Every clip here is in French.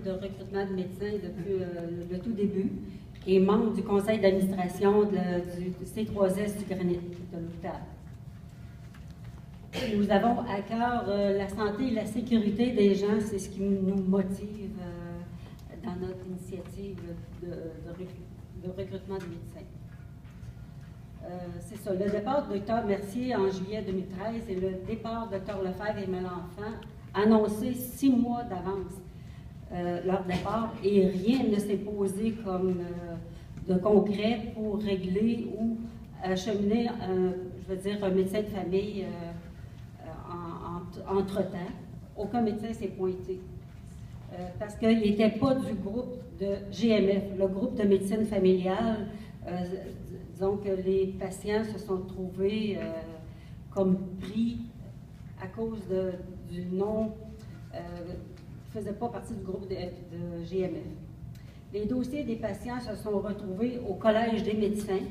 de recrutement de médecins depuis le tout début et membre du conseil d'administration du C3S du Granit de l'hôpital. Nous avons à cœur la santé et la sécurité des gens, c'est ce qui nous motive dans notre initiative de recrutement de médecins. C'est ça, le départ du Dr Mercier en juillet 2013 et le départ de Dr Lefebvre et Mélenchon annoncé 6 mois d'avance leur départ et rien ne s'est posé comme de concret pour régler ou acheminer, je veux dire, un médecin de famille entre-temps. Aucun médecin s'est pointé. Parce qu'il n'était pas du groupe de GMF, le groupe de médecine familiale. Disons que les patients se sont trouvés comme pris à cause du nom, ne faisaient pas partie du groupe de GMF. Les dossiers des patients se sont retrouvés au Collège des médecins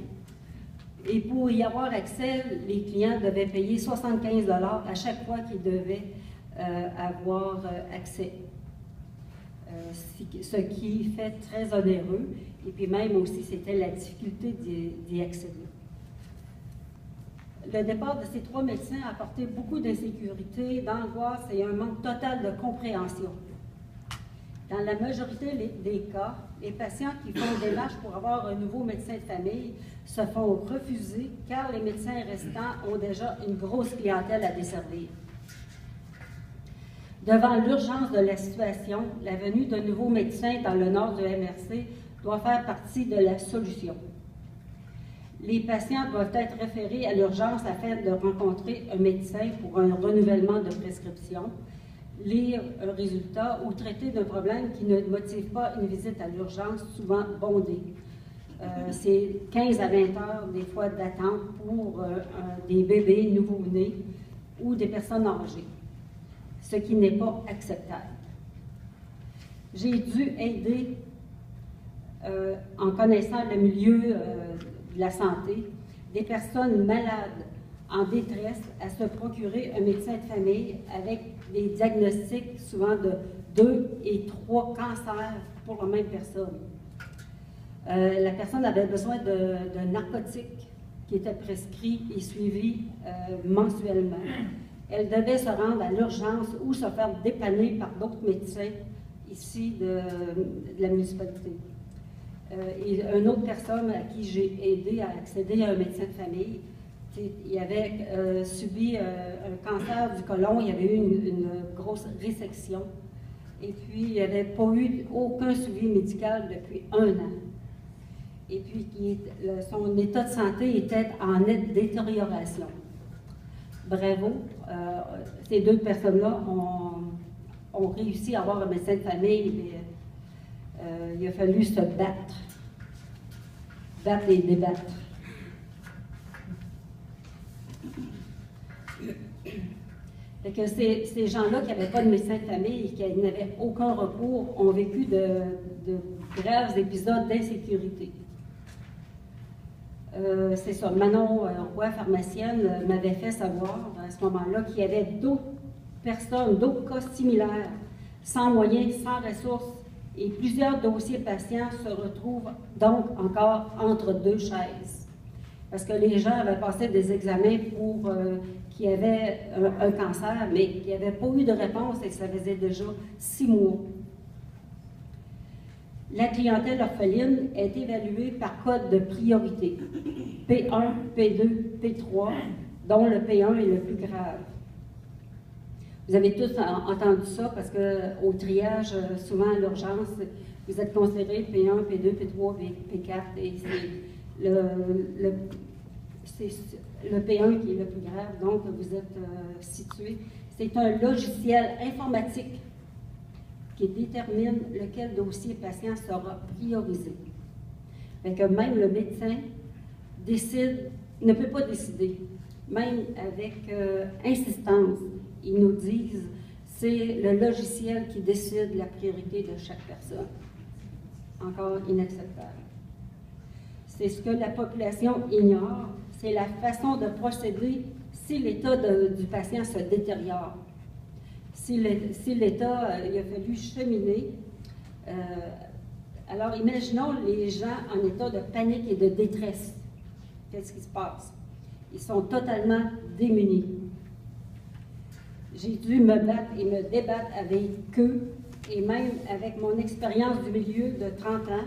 et pour y avoir accès, les clients devaient payer 75 $ à chaque fois qu'ils devaient avoir accès. Ce qui fait très onéreux, et puis même aussi c'était la difficulté d'y accéder. Le départ de ces 3 médecins a apporté beaucoup d'insécurité, d'angoisse et un manque total de compréhension. Dans la majorité des cas, les patients qui font une démarche pour avoir un nouveau médecin de famille se font refuser car les médecins restants ont déjà une grosse clientèle à desservir. Devant l'urgence de la situation, la venue de nouveaux médecins dans le nord du MRC doit faire partie de la solution. Les patients doivent être référés à l'urgence afin de rencontrer un médecin pour un renouvellement de prescription, lire un résultat ou traiter d'un problème qui ne motive pas une visite à l'urgence, souvent bondée. C'est 15 à 20 heures des fois d'attente pour des bébés nouveau-nés ou des personnes âgées, ce qui n'est pas acceptable. J'ai dû aider, en connaissant le milieu de la santé, des personnes malades en détresse à se procurer un médecin de famille avec des diagnostics souvent de 2 et 3 cancers pour la même personne. La personne avait besoin de narcotiques qui étaient prescrits et suivis mensuellement. Elle devait se rendre à l'urgence ou se faire dépanner par d'autres médecins ici de la municipalité. Et une autre personne à qui j'ai aidé à accéder à un médecin de famille, il avait subi un cancer du côlon, il y avait eu une grosse résection, et puis il n'avait pas eu aucun suivi médical depuis 1 an. Et puis son état de santé était en nette détérioration. Bravo, ces 2 personnes-là ont réussi à avoir un médecin de famille, mais il a fallu se battre et débattre. Fait que ces gens-là qui n'avaient pas de médecin de famille et qui n'avaient aucun recours ont vécu de graves épisodes d'insécurité. C'est ça, Manon Roy, pharmacienne, m'avait fait savoir à ce moment-là qu'il y avait d'autres personnes, d'autres cas similaires, sans moyens, sans ressources, et plusieurs dossiers patients se retrouvent donc encore entre 2 chaises. Parce que les gens avaient passé des examens pour qui avaient un cancer, mais qui n'avaient pas eu de réponse et ça faisait déjà 6 mois. La clientèle orpheline est évaluée par code de priorité, P1, P2, P3, dont le P1 est le plus grave. Vous avez tous entendu ça parce qu'au triage, souvent à l'urgence, vous êtes considéré P1, P2, P3, P4 et c'est le P1 qui est le plus grave, donc vous êtes situé. C'est un logiciel informatique qui détermine lequel dossier patient sera priorisé. Fait que même le médecin ne peut pas décider, même avec insistance. Ils nous disent c'est le logiciel qui décide la priorité de chaque personne. Encore inacceptable. C'est ce que la population ignore, c'est la façon de procéder si l'état du patient se détériore. Si l'état, il a fallu cheminer Alors, imaginons les gens en état de panique et de détresse. Qu'est-ce qui se passe? Ils sont totalement démunis. J'ai dû me battre et me débattre avec eux, et même avec mon expérience du milieu de 30 ans,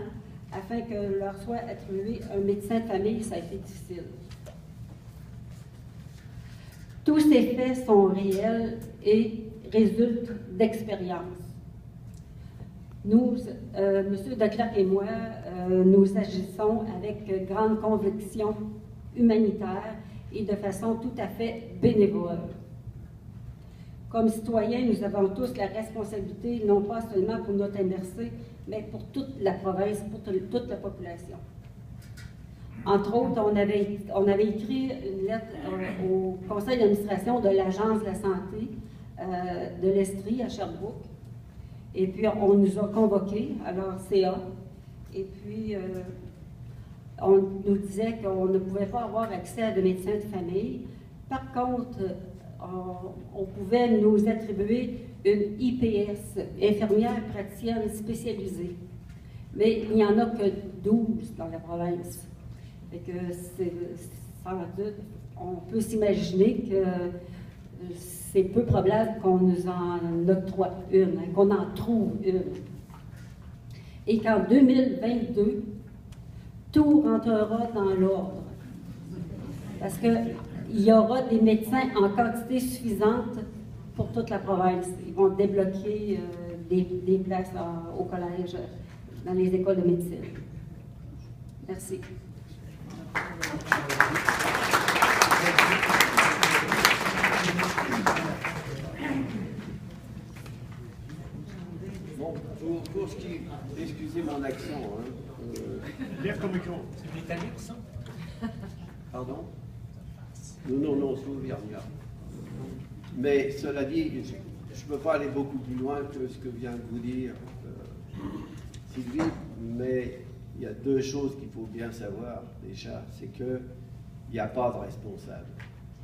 afin que leur soit attribué un médecin de famille. Ça a été difficile. Tous ces faits sont réels et résultent d'expérience. Nous, M. Declercq et moi, nous agissons avec grande conviction humanitaire et de façon tout à fait bénévole. Comme citoyens, nous avons tous la responsabilité, non pas seulement pour notre MRC, mais pour toute la province, pour toute la population. Entre autres, on avait écrit une lettre au conseil d'administration de l'Agence de la santé de l'Estrie à Sherbrooke. Et puis, on nous a convoqués à leur CA. Et puis, on nous disait qu'on ne pouvait pas avoir accès à des médecins de famille. Par contre, on pouvait nous attribuer une IPS, infirmière praticienne spécialisée. Mais il n'y en a que 12 dans la province. Et que sans doute, on peut s'imaginer que c'est peu probable qu'on nous en octroie une, hein, qu'on en trouve une. Et qu'en 2022, tout rentrera dans l'ordre. Parce qu'il y aura des médecins en quantité suffisante pour toute la province. Ils vont débloquer des places au collège, dans les écoles de médecine. Merci. Bon, pour ce qui... Excusez mon accent. Hein, Lève ton micro. C'est britannique, ça? Pardon? Non, c'est auvergnat. Mais cela dit, je ne peux pas aller beaucoup plus loin que ce que vient de vous dire Sylvie, mais il y a deux choses qu'il faut bien savoir déjà, c'est qu'il n'y a pas de responsable.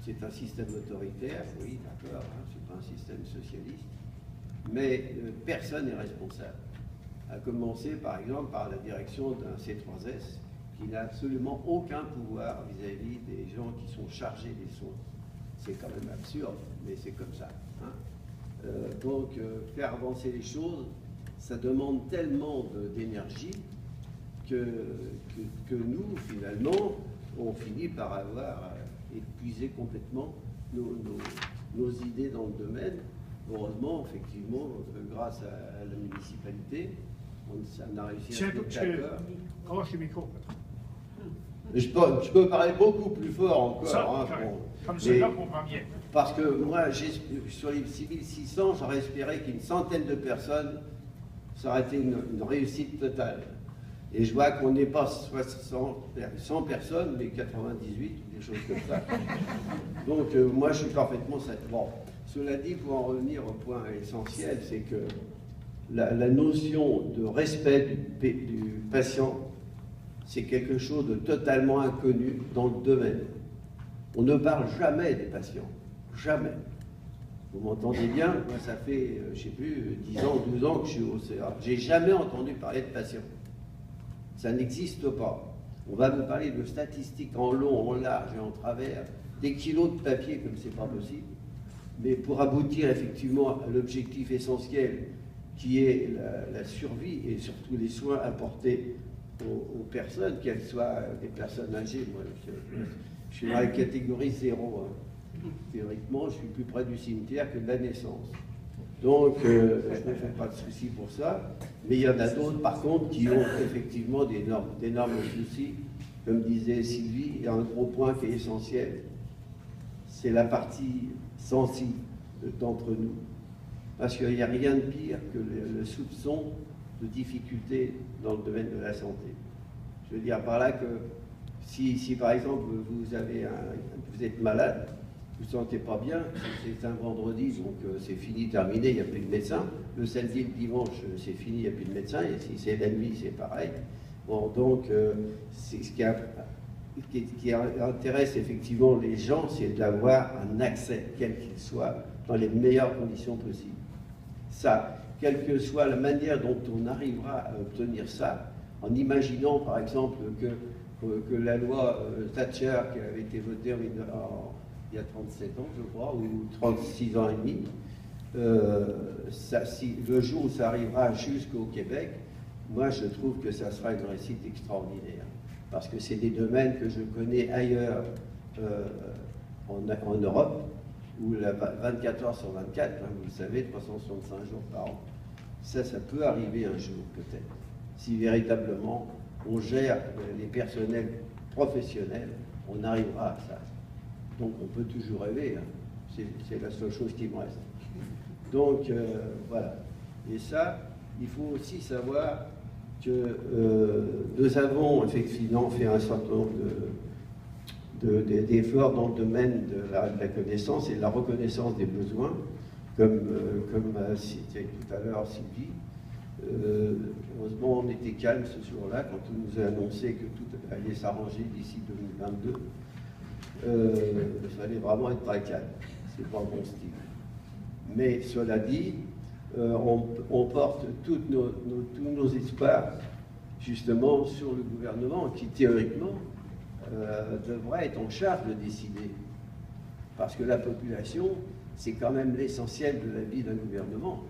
C'est un système autoritaire, oui, d'accord, hein, c'est pas un système socialiste, mais personne n'est responsable. À commencer par exemple par la direction d'un C3S qui n'a absolument aucun pouvoir vis-à-vis des gens qui sont chargés des soins. C'est quand même absurde, mais c'est comme ça. Hein. Donc, faire avancer les choses, ça demande tellement d'énergie que nous, finalement, on finit par avoir épuisé complètement nos idées dans le domaine. Heureusement, effectivement, grâce à la municipalité, on a réussi à se mettre d'accord. Proche du micro. Je peux parler beaucoup plus fort encore. Ça, hein, comme cela, on comprend bien. Parce que moi, sur les 6600, j'aurais espéré qu'une centaine de personnes, ça aurait été une réussite totale. Et je vois qu'on n'est pas 100 personnes, mais 98, des choses comme ça. Donc, moi, je suis parfaitement satisfait. Bon, cela dit, pour en revenir au point essentiel, c'est que la notion de respect du patient, c'est quelque chose de totalement inconnu dans le domaine. On ne parle jamais des patients. Jamais. Vous m'entendez bien? Moi, ça fait, je ne sais plus, 10 ans, 12 ans que je suis au CA. J'ai jamais entendu parler de patients. Ça n'existe pas. On va vous parler de statistiques en long, en large et en travers, des kilos de papier comme c'est pas possible. Mais pour aboutir effectivement à l'objectif essentiel qui est la survie et surtout les soins apportés aux personnes, qu'elles soient des personnes âgées. Moi, je suis dans la catégorie 0. Hein. Théoriquement, je suis plus près du cimetière que de la naissance. Donc, je ne me fais pas de soucis pour ça. Mais il y en a d'autres, par contre, qui ont effectivement d'énormes soucis. Comme disait Sylvie, il y a un gros point qui est essentiel. C'est la partie sensible d'entre nous. Parce qu'il n'y a rien de pire que le soupçon de difficultés dans le domaine de la santé. Je veux dire par là que si par exemple vous êtes malade, vous ne vous sentez pas bien, c'est un vendredi, donc c'est fini, terminé, il n'y a plus de médecin. Le samedi, le dimanche, c'est fini, il n'y a plus de médecin. Et si c'est la nuit, c'est pareil. Bon, donc, c'est ce qui intéresse effectivement les gens, c'est d'avoir un accès, quel qu'il soit, dans les meilleures conditions possibles. Ça, quelle que soit la manière dont on arrivera à obtenir ça, en imaginant par exemple que la loi Thatcher qui avait été votée il y a 37 ans, je crois, ou 36 ans et demi, si le jour où ça arrivera jusqu'au Québec, moi je trouve que ça sera une réussite extraordinaire. Parce que c'est des domaines que je connais ailleurs en Europe, où la 24 heures sur 24, hein, vous le savez, 365 jours par an. Ça peut arriver un jour peut-être, si véritablement on gère les personnels professionnels, on arrivera à ça. Donc on peut toujours rêver, hein. C'est la seule chose qui me reste. Donc voilà. Et ça, il faut aussi savoir que nous avons effectivement fait un certain nombre d'efforts dans le domaine de la connaissance et de la reconnaissance des besoins, comme a cité tout à l'heure Sylvie. Heureusement, on était calme ce jour-là quand on nous a annoncé que tout allait s'arranger d'ici 2022. Il fallait vraiment être très calme. C'est pas mon style. Mais cela dit, on porte tous nos espoirs justement sur le gouvernement qui théoriquement devrait être en charge de décider. Parce que la population, c'est quand même l'essentiel de la vie d'un gouvernement.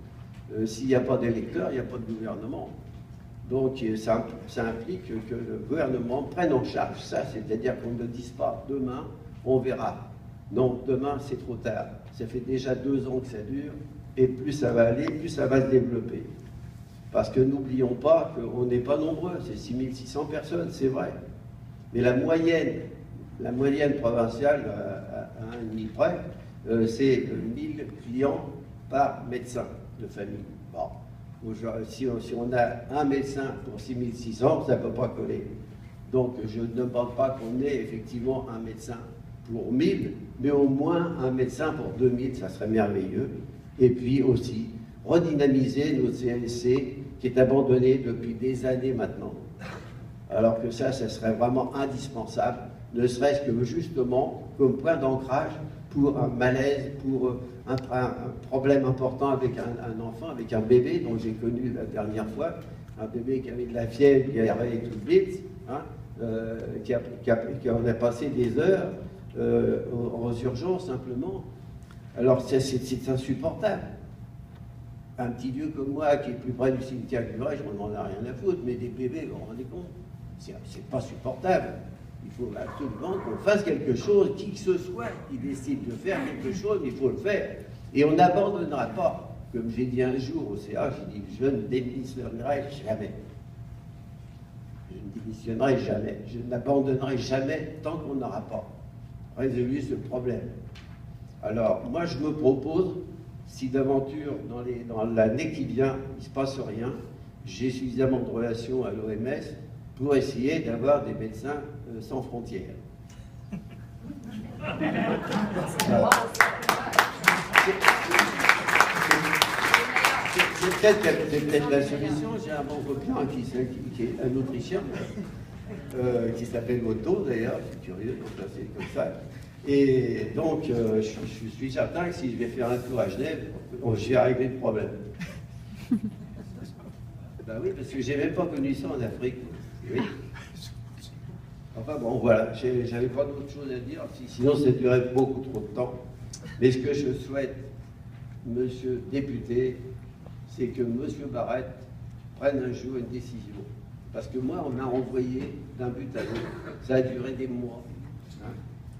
S'il n'y a pas d'électeurs, il n'y a pas de gouvernement. Donc ça implique que le gouvernement prenne en charge ça, c'est-à-dire qu'on ne dise pas demain, on verra. Non, demain c'est trop tard. Ça fait déjà 2 ans que ça dure, et plus ça va aller, plus ça va se développer. Parce que n'oublions pas qu'on n'est pas nombreux, c'est 6600 personnes, c'est vrai. Mais la moyenne provinciale, à un demi près, c'est 1000 clients par médecin de famille. Bon, si on a un médecin pour 6600, ça ne peut pas coller. Donc je ne demande pas qu'on ait effectivement un médecin pour 1000, mais au moins un médecin pour 2000, ça serait merveilleux. Et puis aussi, redynamiser notre CLSC qui est abandonné depuis des années maintenant. Alors que ça serait vraiment indispensable, ne serait-ce que justement comme point d'ancrage pour un malaise, pour un problème important avec un enfant, avec un bébé dont j'ai connu la dernière fois, un bébé qui avait de la fièvre, qui avait tout vite, hein, qui en a passé des heures aux urgences simplement. Alors c'est insupportable. Un petit vieux comme moi qui est plus près du cimetière du Vrai, je m'en ai rien à foutre, mais des bébés, vous vous rendez compte, c'est pas supportable. Il faut absolument qu'on fasse quelque chose, qui que ce soit qui décide de faire quelque chose, il faut le faire. Et on n'abandonnera pas. Comme j'ai dit un jour au CA, j'ai dit, je ne démissionnerai jamais. Je ne démissionnerai jamais. Je n'abandonnerai jamais tant qu'on n'aura pas résolu ce problème. Alors, moi, je me propose, si d'aventure, dans l'année qui vient, il ne se passe rien, j'ai suffisamment de relations à l'OMS pour essayer d'avoir des médecins sans frontières. C'est peut-être la solution. J'ai un bon copain qui est un Autrichien, qui s'appelle Otto d'ailleurs, c'est curieux, donc c'est comme ça. Et donc, je suis certain que si je vais faire un tour à Genève, je vais régler le problème. Ben oui, parce que j'ai même pas connu ça en Afrique. Oui. Enfin bon, voilà, j'avais pas d'autre chose à dire, sinon ça durait beaucoup trop de temps. Mais ce que je souhaite, monsieur le député, c'est que monsieur Barrette prenne un jour une décision. Parce que moi, on m'a envoyé d'un but à l'autre. Ça a duré des mois. Hein.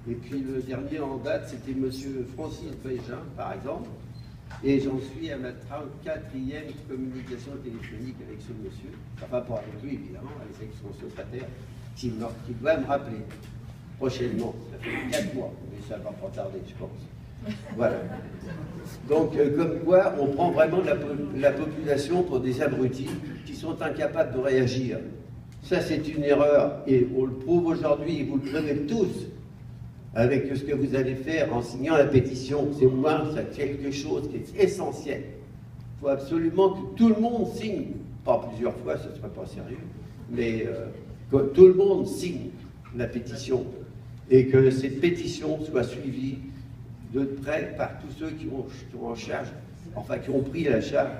Et puis le dernier en date, c'était monsieur Francis Bégin, par exemple. Et j'en suis à ma 34e communication téléphonique avec ce monsieur. Enfin, pas avec lui, évidemment, avec son secrétaire, qui doit me rappeler prochainement. Ça fait 4 mois, mais ça ne va pas tarder, je pense. Voilà. Donc, comme quoi, on prend vraiment la population pour des abrutis qui sont incapables de réagir. Ça, c'est une erreur, et on le prouve aujourd'hui, et vous le prouvez tous, avec ce que vous allez faire en signant la pétition. C'est au moins quelque chose qui est essentiel. Il faut absolument que tout le monde signe, pas plusieurs fois, ce ne serait pas sérieux, mais que tout le monde signe la pétition, et que cette pétition soit suivie de près par tous ceux qui ont en charge, enfin qui ont pris la charge